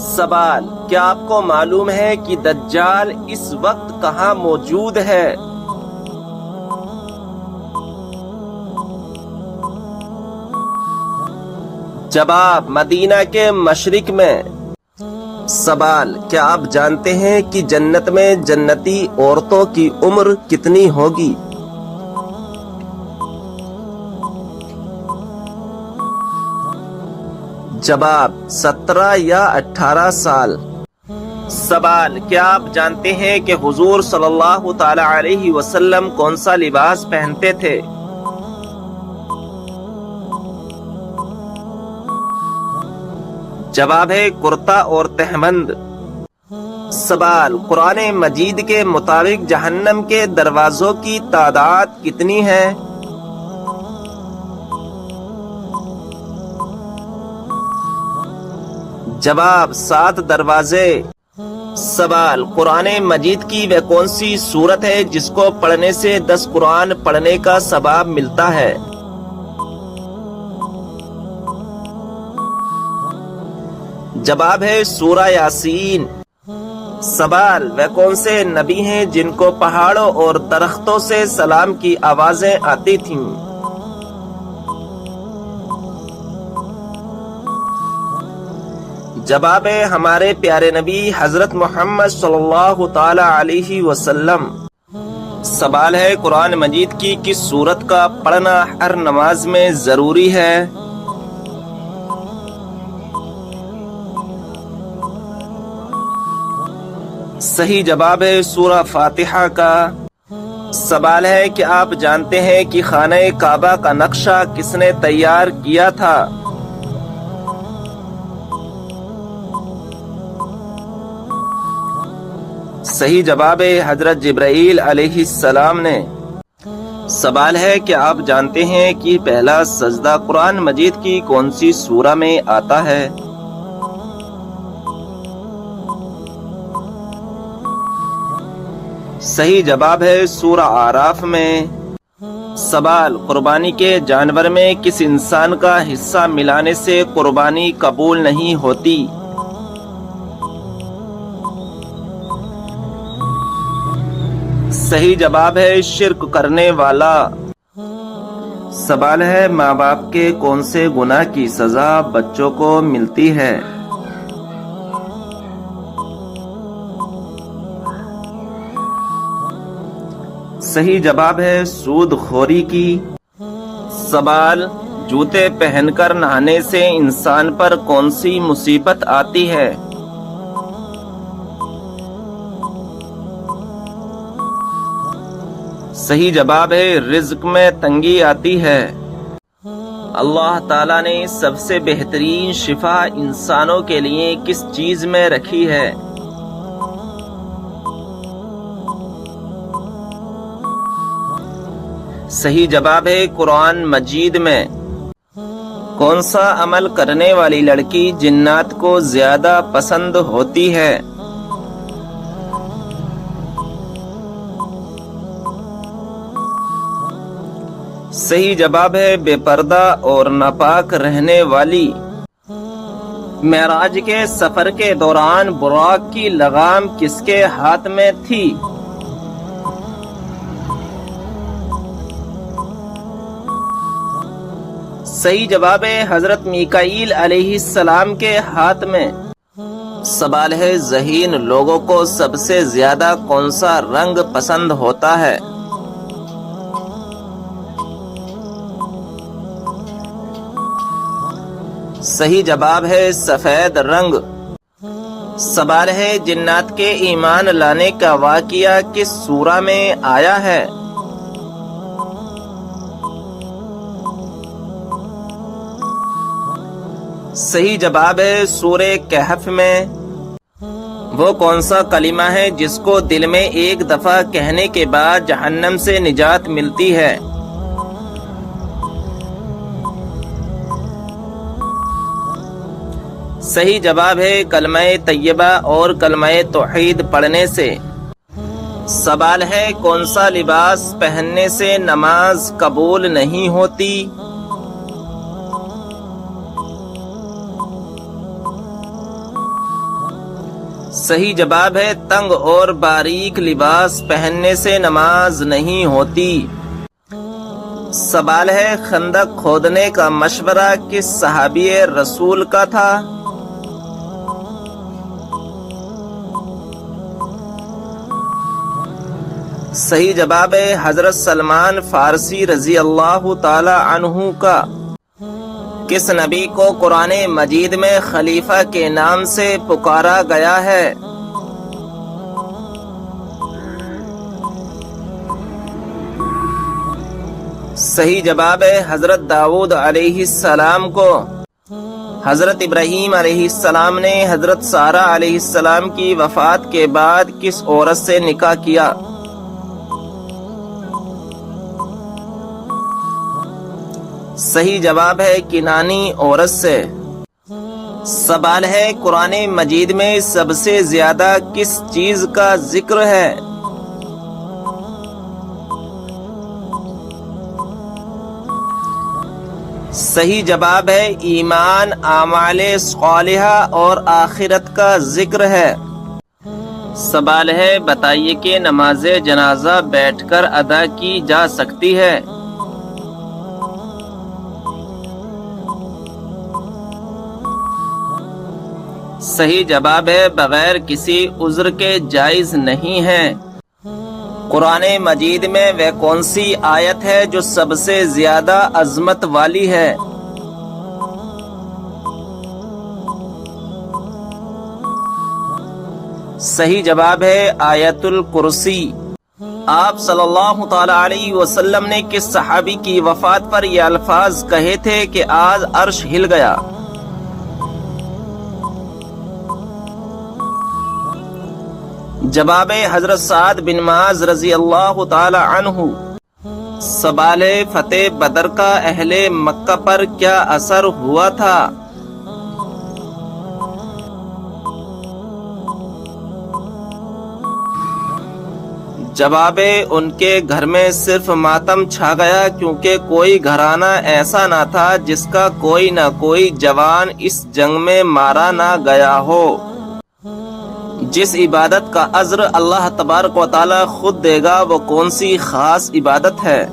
سوال: کیا آپ کو معلوم ہے کہ دجال اس وقت کہاں موجود ہے؟ جواب: مدینہ کے مشرق میں۔ سوال: کیا آپ جانتے ہیں کہ جنت میں جنتی عورتوں کی عمر کتنی ہوگی؟ جواب: 17 یا 18 سال۔ سوال: کیا آپ جانتے ہیں کہ حضور صلی اللہ تعالی علیہ وسلم کون سا لباس پہنتے تھے؟ جواب ہے کرتا اور تہبند۔ سوال: قرآن مجید کے مطابق جہنم کے دروازوں کی تعداد کتنی ہے؟ جواب: 7 دروازے۔ سوال: قرآن مجید کی وہ کون سی سورت ہے جس کو پڑھنے سے 10 قرآن پڑھنے کا ثواب ملتا ہے؟ جواب ہے سورہ یاسین۔ سوال: وہ کون سے نبی ہیں جن کو پہاڑوں اور درختوں سے سلام کی آوازیں آتی تھیں؟ جواب ہے ہمارے پیارے نبی حضرت محمد صلی اللہ تعالی علیہ وسلم۔ سوال ہے قرآن مجید کی کس سورت کا پڑھنا ہر نماز میں ضروری ہے؟ صحیح جواب ہے سورہ فاتحہ کا۔ سوال ہے کہ آپ جانتے ہیں کہ خانہ کعبہ کا نقشہ کس نے تیار کیا تھا؟ صحیح جواب ہے حضرت جبرائیل علیہ السلام نے۔ سوال ہے کہ آپ جانتے ہیں کہ پہلا سجدہ قرآن مجید کی کون سی سورہ میں آتا ہے؟ صحیح جواب ہے سورہ اعراف میں۔ سوال: قربانی کے جانور میں کس انسان کا حصہ ملانے سے قربانی قبول نہیں ہوتی؟ صحیح جواب ہے شرک کرنے والا۔ سوال ہے ماں باپ کے کون سے گناہ کی سزا بچوں کو ملتی ہے؟ صحیح جواب ہے سود خوری کی۔ سوال: جوتے پہن کر نہانے سے انسان پر کون سی مصیبت آتی ہے؟ صحیح جواب ہے رزق میں تنگی آتی ہے۔ اللہ تعالیٰ نے سب سے بہترین شفا انسانوں کے لیے کس چیز میں رکھی ہے؟ صحیح جواب ہے قرآن مجید میں۔ کون سا عمل کرنے والی لڑکی جنات کو زیادہ پسند ہوتی ہے؟ صحیح جواب ہے بے پردہ اور ناپاک رہنے والی۔ معراج کے سفر کے دوران براق کی لگام کس کے ہاتھ میں تھی؟ صحیح جواب ہے حضرت میکائیل علیہ السلام کے ہاتھ میں۔ سوال ہے ذہین لوگوں کو سب سے زیادہ کون سا رنگ پسند ہوتا ہے؟ صحیح جواب ہے سفید رنگ۔ سوال ہے جنات کے ایمان لانے کا واقعہ کس سورہ میں آیا ہے؟ صحیح جواب ہے سورہ کہف میں۔ وہ کون سا کلمہ ہے جس کو دل میں ایک دفعہ کہنے کے بعد جہنم سے نجات ملتی ہے؟ صحیح جواب ہے کلمہ طیبہ اور کلمہ توحید پڑھنے سے۔ سوال ہے کون سا لباس پہننے سے نماز قبول نہیں ہوتی؟ صحیح جواب ہے تنگ اور باریک لباس پہننے سے نماز نہیں ہوتی۔ سوال ہے خندق کھودنے کا مشورہ کس صحابی رسول کا تھا؟ صحیح جواب ہے حضرت سلمان فارسی رضی اللہ تعالی عنہ کا۔ کس نبی کو قرآن مجید میں خلیفہ کے نام سے پکارا گیا ہے؟ صحیح جواب ہے حضرت داؤد علیہ السلام کو۔ حضرت ابراہیم علیہ السلام نے حضرت سارہ علیہ السلام کی وفات کے بعد کس عورت سے نکاح کیا؟ صحیح جواب ہے کنانی عورت سے۔ سوال ہے قرآن مجید میں سب سے زیادہ کس چیز کا ذکر ہے؟ صحیح جواب ہے ایمان، اعمال صالحہ اور آخرت کا ذکر ہے۔ سوال ہے بتائیے کہ نماز جنازہ بیٹھ کر ادا کی جا سکتی ہے؟ صحیح جواب ہے بغیر کسی عذر کے جائز نہیں ہے۔ قرآن مجید میں وہ کون سی آیت ہے جو سب سے زیادہ عظمت والی ہے؟ صحیح جواب ہے آیت الکرسی۔ آپ صلی اللہ تعالی علیہ وسلم نے کس صحابی کی وفات پر یہ الفاظ کہے تھے کہ آج عرش ہل گیا؟ جواب حضرت سعد بن معاذ رضی اللہ تعالی عنہ۔ سوال فتح بدر کا اہل مکہ پر کیا اثر ہوا تھا؟ جواب ان کے گھر میں صرف ماتم چھا گیا کیونکہ کوئی گھرانہ ایسا نہ تھا جس کا کوئی نہ کوئی جوان اس جنگ میں مارا نہ گیا ہو۔ جس عبادت کا اجر اللہ تبارک و تعالی خود دے گا وہ کون سی خاص عبادت ہے؟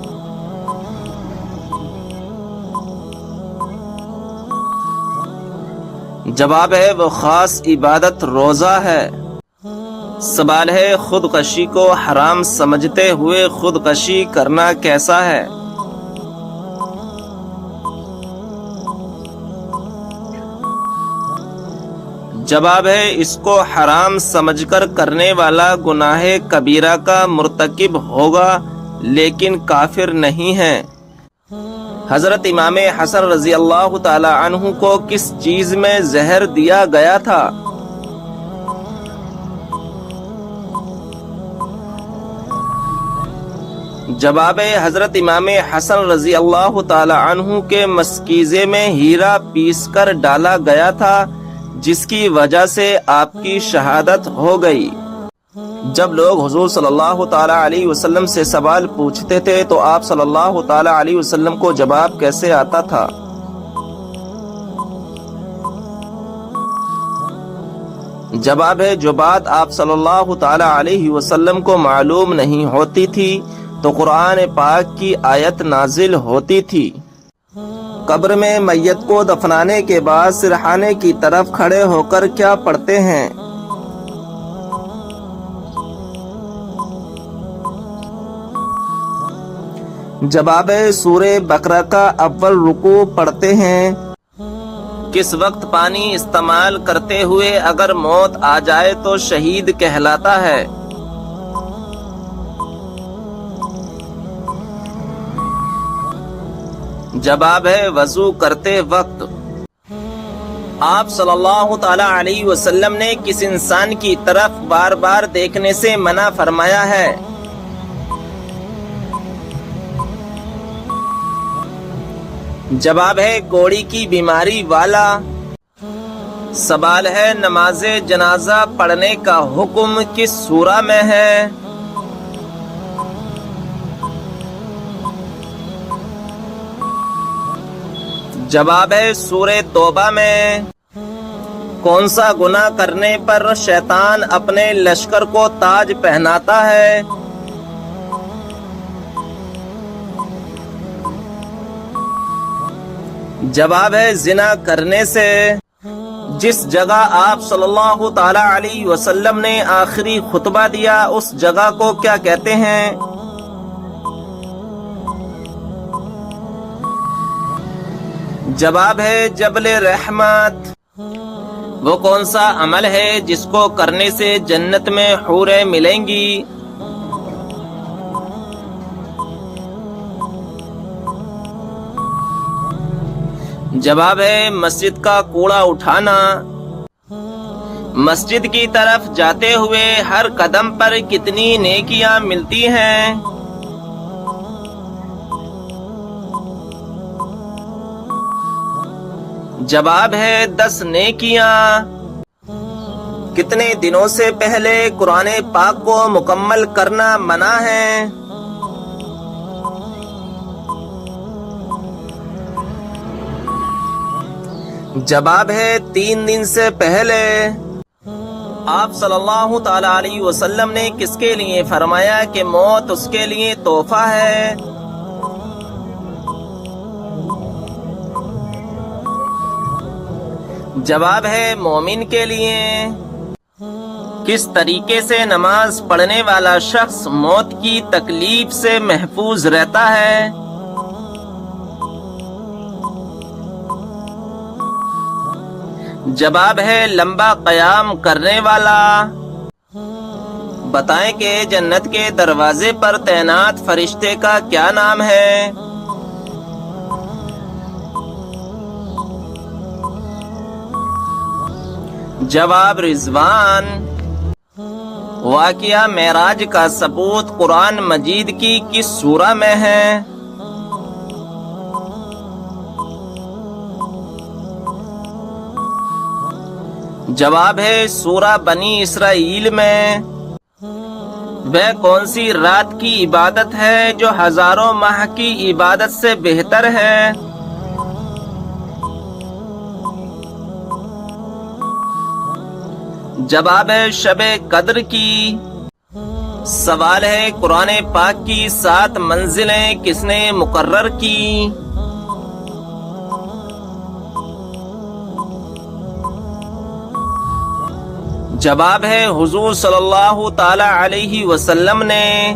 جواب ہے وہ خاص عبادت روزہ ہے۔ سوال ہے خودکشی کو حرام سمجھتے ہوئے خودکشی کرنا کیسا ہے؟ جواب ہے اس کو حرام سمجھ کر کرنے والا گناہ کبیرہ کا مرتکب ہوگا لیکن کافر نہیں ہے۔ حضرت امام حسن رضی اللہ تعالی عنہ کو کس چیز میں زہر دیا گیا تھا؟ جواب حضرت امام حسن رضی اللہ تعالی عنہ کے مستکیزے میں ہیرا پیس کر ڈالا گیا تھا جس کی وجہ سے آپ کی شہادت ہو گئی۔ جب لوگ حضور صلی اللہ تعالی علیہ وسلم سے سوال پوچھتے تھے تو آپ صلی اللہ تعالی علیہ وسلم کو جواب کیسے آتا تھا؟ جواب ہے جو بات آپ صلی اللہ تعالی علیہ وسلم کو معلوم نہیں ہوتی تھی تو قرآن پاک کی آیت نازل ہوتی تھی۔ قبر میں میت کو دفنانے کے بعد سرحانے کی طرف کھڑے ہو کر کیا پڑھتے ہیں؟ جواب سورہ بقرہ کا اول رکوع پڑھتے ہیں۔ کس وقت پانی استعمال کرتے ہوئے اگر موت آ جائے تو شہید کہلاتا ہے؟ جواب ہے وضو کرتے وقت۔ آپ صلی اللہ تعالی علیہ وسلم نے کس انسان کی طرف بار بار دیکھنے سے منع فرمایا ہے؟ جواب ہے کوڑی کی بیماری والا۔ سوال ہے نماز جنازہ پڑھنے کا حکم کس سورہ میں ہے؟ جواب ہے سورہ توبہ میں۔ کون سا گناہ کرنے پر شیطان اپنے لشکر کو تاج پہناتا ہے؟ جواب ہے زنا کرنے سے۔ جس جگہ آپ صلی اللہ تعالی علیہ وسلم نے آخری خطبہ دیا اس جگہ کو کیا کہتے ہیں؟ جواب ہے جبل رحمت۔ وہ کون سا عمل ہے جس کو کرنے سے جنت میں حوریں ملیں گی؟ جواب ہے مسجد کا کوڑا اٹھانا۔ مسجد کی طرف جاتے ہوئے ہر قدم پر کتنی نیکیاں ملتی ہیں؟ جواب ہے 10 نیکیاں۔ کتنے دنوں سے پہلے قرآن پاک کو مکمل کرنا منع ہے؟ جواب ہے 3 دن سے پہلے۔ آپ صلی اللہ تعالی علیہ وسلم نے کس کے لیے فرمایا کہ موت اس کے لیے تحفہ ہے؟ جواب ہے مومن کے لیے۔ کس طریقے سے نماز پڑھنے والا شخص موت کی تکلیف سے محفوظ رہتا ہے؟ جواب ہے لمبا قیام کرنے والا۔ بتائیں کہ جنت کے دروازے پر تعینات فرشتے کا کیا نام ہے؟ جواب رضوان۔ واقعہ معراج کا ثبوت قرآن مجید کی کس سورہ میں ہے؟ جواب ہے سورہ بنی اسرائیل میں۔ وہ کون سی رات کی عبادت ہے جو ہزاروں ماہ کی عبادت سے بہتر ہے؟ جواب ہے شب قدر کی۔ سوال ہے قرآن پاک کی 7 منزلیں کس نے مقرر کی؟ جواب ہے حضور صلی اللہ تعالی علیہ وسلم نے۔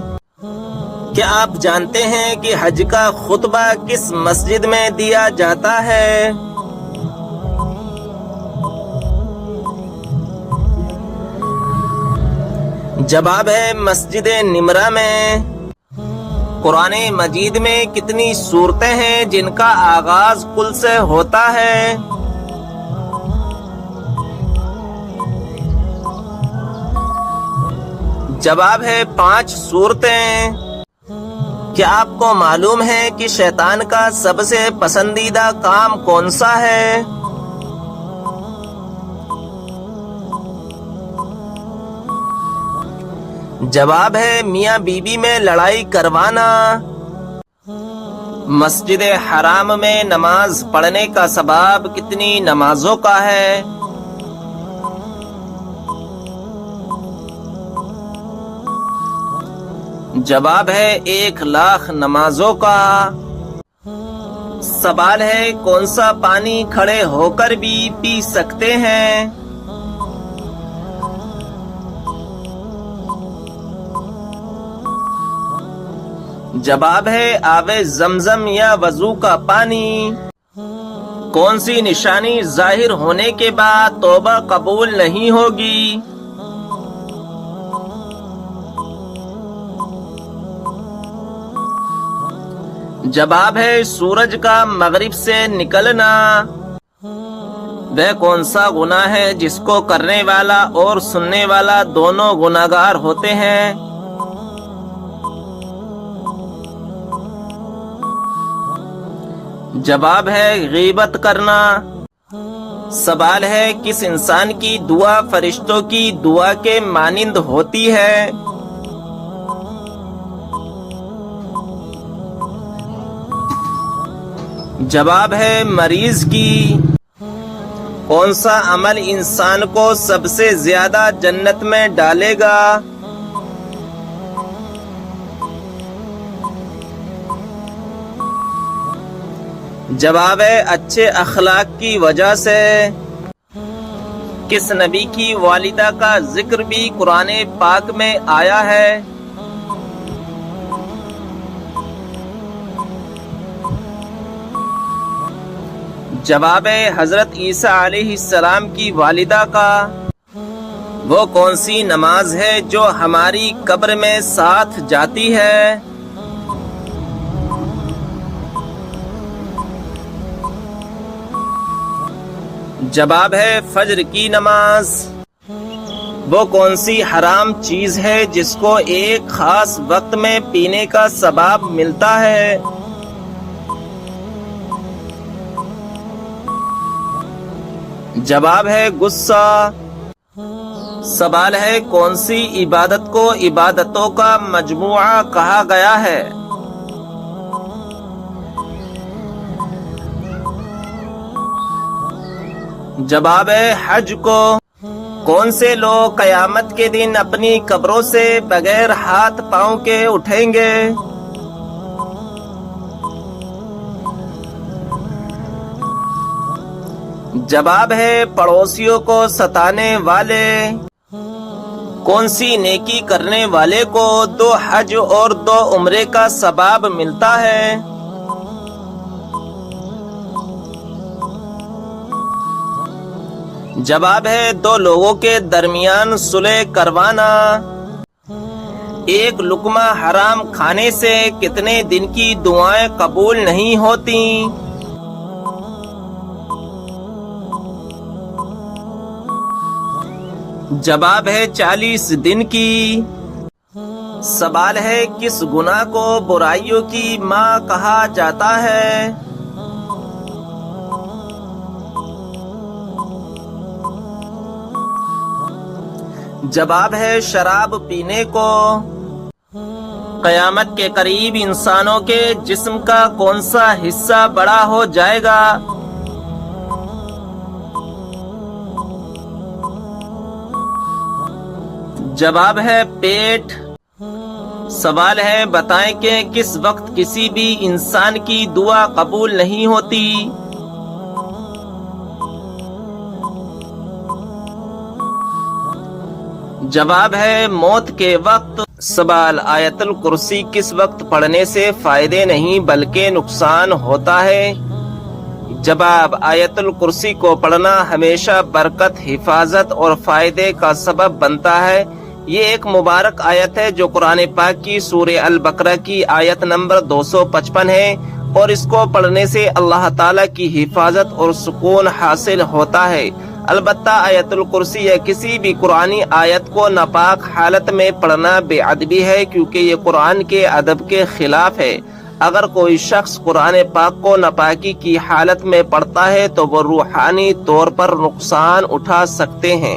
کیا آپ جانتے ہیں کہ حج کا خطبہ کس مسجد میں دیا جاتا ہے؟ جواب ہے مسجد نمرہ میں۔ قرآن مجید میں کتنی سورتیں ہیں جن کا آغاز قل سے ہوتا ہے؟ جواب ہے 5 سورتیں۔ کیا آپ کو معلوم ہے کہ شیطان کا سب سے پسندیدہ کام کون سا ہے؟ جواب ہے میاں بیوی میں لڑائی کروانا۔ مسجد حرام میں نماز پڑھنے کا ثواب کتنی نمازوں کا ہے؟ جواب ہے 1,00,000 نمازوں کا۔ سوال ہے کون سا پانی کھڑے ہو کر بھی پی سکتے ہیں؟ جواب ہے آب زمزم یا وضو کا پانی۔ کون سی نشانی ظاہر ہونے کے بعد توبہ قبول نہیں ہوگی؟ جواب ہے سورج کا مغرب سے نکلنا۔ وہ کون سا گناہ ہے جس کو کرنے والا اور سننے والا دونوں گناہگار ہوتے ہیں؟ جواب ہے غیبت کرنا۔ سوال ہے کس انسان کی دعا فرشتوں کی دعا کے مانند ہوتی ہے؟ جواب ہے مریض کی۔ کون سا عمل انسان کو سب سے زیادہ جنت میں ڈالے گا؟ جواب ہے اچھے اخلاق کی وجہ سے۔ کس نبی کی والدہ کا ذکر بھی قرآن پاک میں آیا ہے؟ جواب ہے حضرت عیسیٰ علیہ السلام کی والدہ کا۔ وہ کون سی نماز ہے جو ہماری قبر میں ساتھ جاتی ہے؟ جواب ہے فجر کی نماز۔ وہ کون سی حرام چیز ہے جس کو ایک خاص وقت میں پینے کا ثواب ملتا ہے؟ جواب ہے غصہ۔ سوال ہے کون سی عبادت کو عبادتوں کا مجموعہ کہا گیا ہے؟ جواب ہے حج کو۔ کون سے لوگ قیامت کے دن اپنی قبروں سے بغیر ہاتھ پاؤں کے اٹھیں گے؟ جواب ہے پڑوسیوں کو ستانے والے۔ کون سی نیکی کرنے والے کو 2 حج اور 2 عمرے کا ثواب ملتا ہے؟ جواب ہے 2 لوگوں کے درمیان صلح کروانا۔ ایک لقمہ حرام کھانے سے کتنے دن کی دعائیں قبول نہیں ہوتی؟ جواب ہے 40 دن کی۔ سوال ہے کس گناہ کو برائیوں کی ماں کہا جاتا ہے؟ جواب ہے شراب پینے کو۔ قیامت کے قریب انسانوں کے جسم کا کون سا حصہ بڑا ہو جائے گا؟ جواب ہے پیٹ۔ سوال ہے بتائیں کہ کس وقت کسی بھی انسان کی دعا قبول نہیں ہوتی؟ جواب ہے موت کے وقت۔ سوال آیت الکرسی کس وقت پڑھنے سے فائدے نہیں بلکہ نقصان ہوتا ہے؟ جواب آیت الکرسی کو پڑھنا ہمیشہ برکت، حفاظت اور فائدے کا سبب بنتا ہے۔ یہ ایک مبارک آیت ہے جو قرآن پاک کی سورہ البقرہ کی آیت نمبر 255 ہے، اور اس کو پڑھنے سے اللہ تعالیٰ کی حفاظت اور سکون حاصل ہوتا ہے۔ البتہ آیت الکرسی یا کسی بھی قرآنی آیت کو ناپاک حالت میں پڑھنا بے ادبی ہے، کیونکہ یہ قرآن کے ادب کے خلاف ہے۔ اگر کوئی شخص قرآن پاک کو ناپاکی کی حالت میں پڑھتا ہے تو وہ روحانی طور پر نقصان اٹھا سکتے ہیں۔